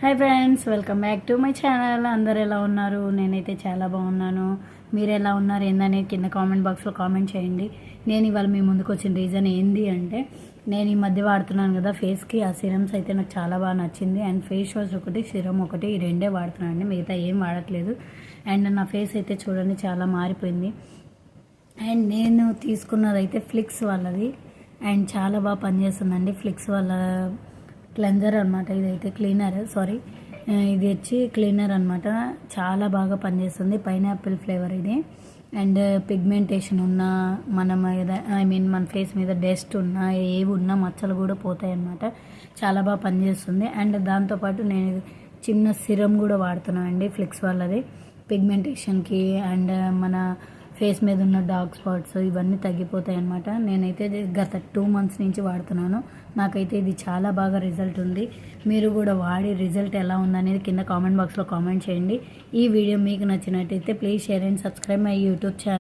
Hi friends, welcome back to my channel. అందరు ఎలా ఉన్నారు? నేనైతే చాలా బాగున్నాను. మీరు ఎలా ఉన్నారు ఏందనేది కింద కామెంట్ బాక్స్లో కామెంట్ చేయండి. నేను ఇవాళ మీ ముందుకు వచ్చిన రీజన్ ఏంది అంటే, నేను ఈ మధ్య వాడుతున్నాను కదా ఫేస్కి, ఆ సిరమ్స్ అయితే నాకు చాలా బాగా నచ్చింది. అండ్ ఫేస్ వాష్ ఒకటి, సిరమ్ ఒకటి, ఈ రెండే వాడుతున్నాను అండి, మిగతా ఏం వాడట్లేదు. అండ్ నా ఫేస్ అయితే చూడండి చాలా మారిపోయింది. అండ్ నేను తీసుకున్నదైతే ఫ్లిక్స్ వాళ్ళది, అండ్ చాలా బాగా పనిచేస్తుందండి. ఫ్లిక్స్ వాళ్ళ క్లెన్జర్ అనమాట, ఇదైతే క్లీనర్, సారీ ఇది వచ్చి క్లీనర్ అనమాట. చాలా బాగా పనిచేస్తుంది. పైనాపిల్ ఫ్లేవర్ ఇది. అండ్ పిగ్మెంటేషన్ ఉన్న మన మీద, మన ఫేస్ మీద డస్ట్ ఉన్నా, ఏవి ఉన్నా మచ్చలు కూడా పోతాయి అన్నమాట. చాలా బాగా పనిచేస్తుంది. అండ్ దాంతోపాటు నేను చిన్న సిరమ్ కూడా వాడుతున్నాను అండి, ఫ్లిక్స్ వాళ్ళది. పిగ్మెంటేషన్కి అండ్ మన ఫేస్ మీద ఉన్న డార్క్ స్పాట్స్ ఇవన్నీ తగ్గిపోతాయి అన్నమాట. నేనైతే గత 2 months నుంచి వాడుతున్నాను. నాకైతే ఇది చాలా బాగా రిజల్ట్ ఉంది. మీరు కూడా వాడి రిజల్ట్ ఎలా ఉందనేది కింద కామెంట్ బాక్స్లో కామెంట్ చేయండి. ఈ వీడియో మీకు నచ్చినట్టయితే please share and subscribe my YouTube channel.